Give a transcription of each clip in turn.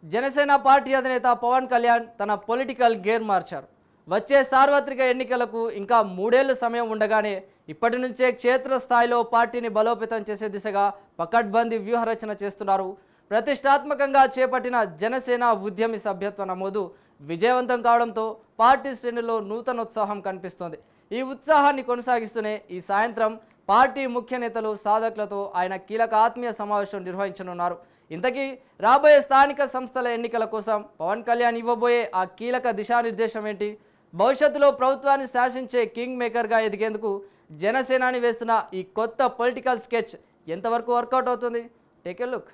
Janasena party అధినేత పవన్ కళ్యాణ్ తన political gear మార్చారు. వచ్చే సార్వత్రిక ఎన్నికలకు ఇంకా 3 ఏళ్ల సమయం ఉండగానే ఇప్పటి నుంచే క్షేత్రస్థాయిలో పార్టీని బలోపేతం చేసే దిశగా పకడ్బందీ వ్యూహరచన చేస్తున్నారు. ప్రతిష్టాత్మకంగా చేపట్టిన జనసేన ఉద్యమి సభ్యత్వ నమోదు విజయవంతం కావడంతో పార్టీ శ్రేణుల్లో నూతనోత్సాహం కనిపిస్తోంది. ఈ ఉత్సాహాన్ని కొనసాగిస్తూనే ఈ సాయంత్రం పార్టీ ముఖ్య నేతలు సాధకులతో ఆయన కీలక ఆత్మీయ సమావేశం నిర్వహించనున్నారు. ఇంతకీ రాబోయే స్థానిక సంస్థల ఎన్నికల కోసం పవన్ కళ్యాణ్ ఇవ్వబోయే ఆ కీలక దిశానిర్దేశం ఏంటి? భవిష్యత్తులో ప్రభుత్వాన్ని శాసించే కింగ్ మేకర్గా ఎదిగేందుకు జనసేనాని వేస్తున్న ఈ కొత్త పొలిటికల్ స్కెచ్ ఎంతవరకు వర్కౌట్ అవుతుంది? Take a look.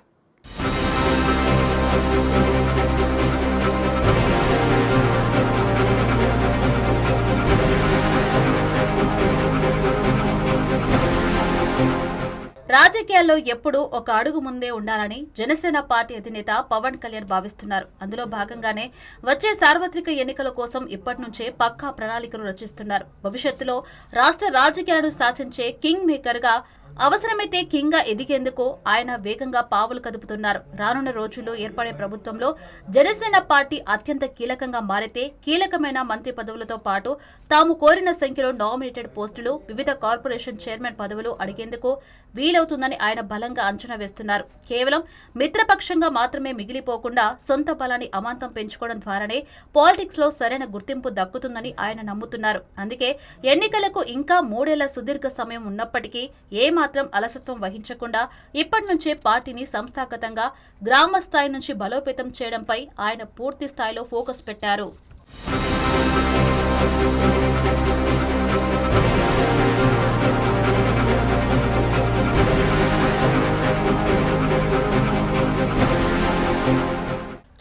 రాజకీయాల్లో ఎప్పుడూ ఒక అడుగు ముందే ఉండాలని జనసేన పార్టీ అధినేత పవన్ కళ్యాణ్ భావిస్తున్నారు. అందులో భాగంగానే వచ్చే సార్వత్రిక ఎన్నికల కోసం ఇప్పటి నుంచే పక్కా ప్రణాళికలు రచిస్తున్నారు. భవిష్యత్తులో రాష్ట్ర రాజకీయాలను శాసించే కింగ్ మేకర్ గా, అవసరమైతే కింగ్ గా ఎదిగేందుకు ఆయన వేగంగా పావులు కదుపుతున్నారు. రానున్న రోజుల్లో ఏర్పడే ప్రభుత్వంలో జనసేన పార్టీ అత్యంత కీలకంగా మారితే కీలకమైన మంత్రి పదవులతో పాటు తాము కోరిన సంఖ్యలో నామినేటెడ్ పోస్టులు, వివిధ కార్పొరేషన్ చైర్మన్ పదవులు అడిగేందుకు వీలవుతుందని ఆయన బలంగా అంచనా వేస్తున్నారు. కేవలం మిత్రపక్షంగా మాత్రమే మిగిలిపోకుండా సొంత బలాన్ని అమాంతం పెంచుకోవడం ద్వారానే పాలిటిక్స్ లో సరైన గుర్తింపు దక్కుతుందని ఆయన నమ్ముతున్నారు. అందుకే ఎన్నికలకు ఇంకా 3 ఏళ్ల సుదీర్ఘ సమయం ఉన్నప్పటికీ ఏమాత్రం అలసత్వం వహించకుండా ఇప్పటి నుంచే పార్టీని సంస్థాగతంగా గ్రామ స్థాయి నుంచి బలోపేతం చేయడంపై ఆయన పూర్తి స్థాయిలో ఫోకస్ పెట్టారు.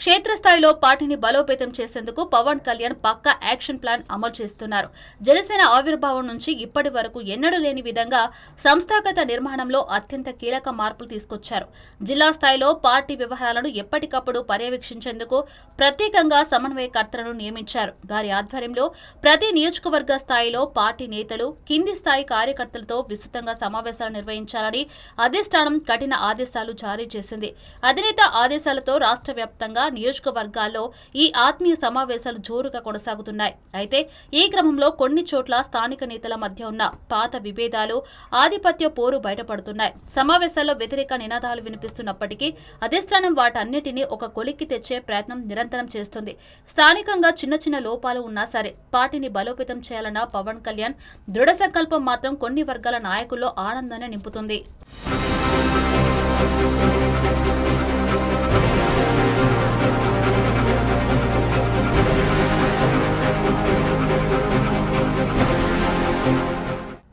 క్షేత్రస్థాయిలో పార్టీని బలోపేతం చేసేందుకు పవన్ కళ్యాణ్ పక్కా యాక్షన్ ప్లాన్ అమలు చేస్తున్నారు. జనసేన ఆవిర్భావం నుంచి ఇప్పటి వరకు ఎన్నడూ లేని విధంగా సంస్థాగత నిర్మాణంలో అత్యంత కీలక మార్పులు తీసుకొచ్చారు. జిల్లా స్థాయిలో పార్టీ వ్యవహారాలను ఎప్పటికప్పుడు పర్యవేక్షించేందుకు ప్రత్యేకంగా సమన్వయకర్తలను నియమించారు. వారి ఆధ్వర్యంలో ప్రతి నియోజకవర్గ స్థాయిలో పార్టీ నేతలు, కింది స్థాయి కార్యకర్తలతో విస్తృతంగా సమావేశాలు నిర్వహించాలని అధిష్టానం కఠిన ఆదేశాలు జారీ చేసింది. అధినేత ఆదేశాలతో రాష్ట్ర వ్యాప్తంగా నియోజకవర్గాల్లో ఈ ఆత్మీయ సమావేశాలు జోరుగా కొనసాగుతున్నాయి. అయితే ఈ క్రమంలో కొన్ని చోట్ల స్థానిక నేతల మధ్య ఉన్న పాత విభేదాలు, ఆధిపత్య పోరు బయటపడుతున్నాయి. సమావేశాల్లో వ్యతిరేక నినాదాలు వినిపిస్తున్నప్పటికీ అధిష్టానం వాటన్నిటినీ ఒక కొలిక్కి తెచ్చే ప్రయత్నం నిరంతరం చేస్తుంది. స్థానికంగా చిన్న చిన్న లోపాలు ఉన్నా సరే పార్టీని బలోపేతం చేయాలన్న పవన్ కళ్యాణ్ దృఢ సంకల్పం మాత్రం కొన్ని వర్గాల నాయకుల్లో ఆనందాన్ని నింపుతుంది.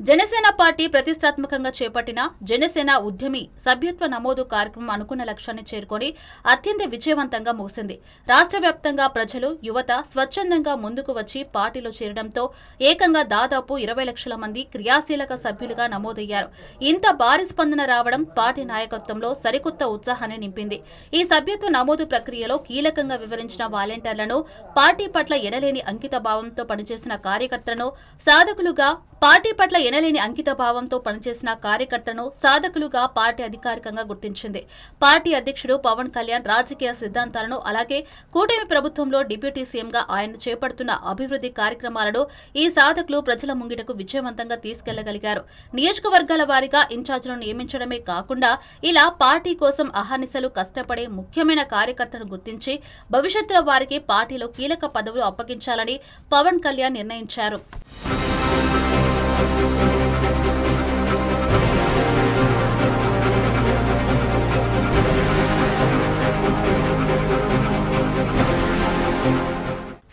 జనసేన పార్టీ ప్రతిష్టాత్మకంగా చేపట్టిన జనసేన ఉద్యమి సభ్యత్వ నమోదు కార్యక్రమం అనుకున్న లక్ష్యాన్ని చేరుకొని అత్యంత విజయవంతంగా ముగిసింది. రాష్ట్ర వ్యాప్తంగా ప్రజలు, యువత స్వచ్ఛందంగా ముందుకు వచ్చి పార్టీలో చేరడంతో ఏకంగా దాదాపు 20 లక్షల మంది క్రియాశీలక సభ్యులుగా నమోదయ్యారు. ఇంత భారీ స్పందన రావడం పార్టీ నాయకత్వంలో సరికొత్త ఉత్సాహాన్ని నింపింది. ఈ సభ్యత్వ నమోదు ప్రక్రియలో కీలకంగా వివరించిన వాలంటీర్లను, పార్టీ పట్ల ఎనలేని అంకిత భావంతో పనిచేసిన కార్యకర్తలను సాధకులుగా పార్టీ అధికారికంగా గుర్తించింది. పార్టీ అధ్యక్షుడు పవన్ కళ్యాణ్ రాజకీయ సిద్ధాంతాలను, అలాగే కూటమి ప్రభుత్వంలో డిప్యూటీ సీఎంగా ఆయన చేపడుతున్న అభివృద్ధి కార్యక్రమాలను ఈ సాధకులు ప్రజల ముంగిటకు విజయవంతంగా తీసుకెళ్లగలిగారు. నియోజకవర్గాల వారీగా ఇన్ఛార్జీలను నియమించడమే కాకుండా ఇలా పార్టీ కోసం అహర్నిశలు కష్టపడే ముఖ్యమైన కార్యకర్తలను గుర్తించి భవిష్యత్తులో వారికి పార్టీలో కీలక పదవులు అప్పగించాలని పవన్ కళ్యాణ్ నిర్ణయించారు.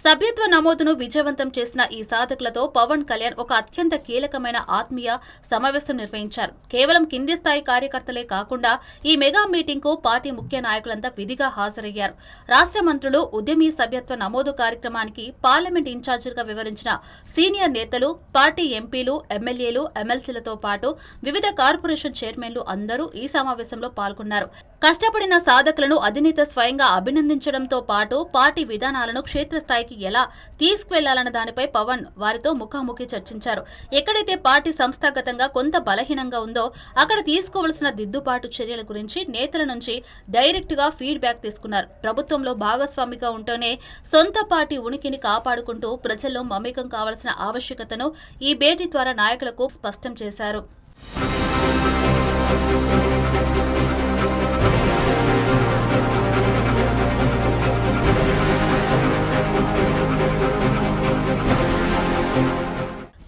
సభ్యత్వ నమోదును విజయవంతం చేసిన ఈ సాధకులతో పవన్ కళ్యాణ్ ఒక అత్యంత కీలకమైన ఆత్మీయ సమావేశం నిర్వహించారు. కేవలం కింది స్థాయి కార్యకర్తలే కాకుండా ఈ మెగా మీటింగ్ కు పార్టీ ముఖ్య నాయకులంతా విధిగా హాజరయ్యారు. రాష్ట్ర మంత్రులు ఉద్యమి సభ్యత్వ నమోదు కార్యక్రమానికి పార్లమెంట్ ఇన్ఛార్జీలుగా వివరించిన సీనియర్ నేతలు, పార్టీ ఎంపీలు, ఎమ్మెల్యేలు, ఎమ్మెల్సీలతో పాటు వివిధ కార్పొరేషన్ చైర్మన్లు అందరూ ఈ సమావేశంలో పాల్గొన్నారు. కష్టపడిన సాధకులను అధినేత స్వయంగా అభినందించడంతో పాటు పార్టీ విధానాలను క్షేత్రస్థాయికి ఎలా తీసుకువెళ్లాలన్న దానిపై పవన్ వారితో ముఖాముఖి చర్చించారు. ఎక్కడైతే పార్టీ సంస్థాగతంగా కొంత బలహీనంగా ఉందో అక్కడ తీసుకోవాల్సిన దిద్దుబాటు చర్యల గురించి నేతల నుంచి డైరెక్ట్ గా ఫీడ్బ్యాక్ తీసుకున్నారు. ప్రభుత్వంలో భాగస్వామిగా ఉంటూనే సొంత పార్టీ ఉనికిని కాపాడుకుంటూ ప్రజల్లో మమేకం కావాల్సిన ఆవశ్యకతను ఈ భేటీ ద్వారా నాయకులకు స్పష్టం చేశారు.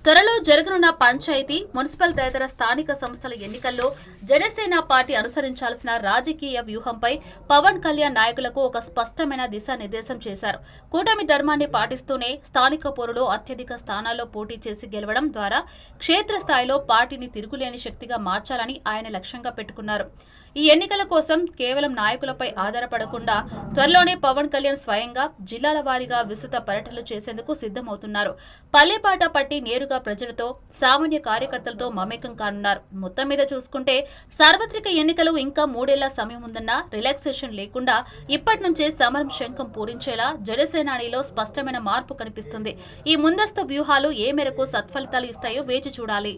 త్వరలో జరగనున్న పంచాయతీ, మున్సిపల్ తదితర స్థానిక సంస్థల ఎన్నికల్లో జనసేన పార్టీ అనుసరించాల్సిన రాజకీయ వ్యూహంపై పవన్ కళ్యాణ్ నాయకులకు ఒక స్పష్టమైన దిశానిర్దేశం చేశారు. కూటమి ధర్మాన్ని పాటిస్తూనే స్థానిక పోరులో అత్యధిక స్థానాల్లో పోటీ చేసి గెలవడం ద్వారా క్షేత్రస్థాయిలో పార్టీని తిరుగులేని శక్తిగా మార్చాలని ఆయన లక్ష్యంగా పెట్టుకున్నారు. ఈ ఎన్నికల కోసం కేవలం నాయకులపై ఆధారపడకుండా త్వరలోనే పవన్ కళ్యాణ్ స్వయంగా జిల్లాల వారీగా విస్తృత పర్యటనలు చేసేందుకు సిద్ధమవుతున్నారు. పల్లెపాట పట్టి నేరుగా ప్రజలతో, సామాన్య కార్యకర్తలతో మమేకం కానున్నారు. మొత్తం మీద చూసుకుంటే సార్వత్రిక ఎన్నికలు ఇంకా 3 ఏళ్ల సమయం ఉందన్న రిలాక్సేషన్ లేకుండా ఇప్పటి నుంచే సమరం శంఖం పూరించేలా జనసేనానిలో స్పష్టమైన మార్పు కనిపిస్తుంది. ఈ ముందస్తు వ్యూహాలు ఏ మేరకు సత్ఫలితాలు ఇస్తాయో వేచి చూడాలి.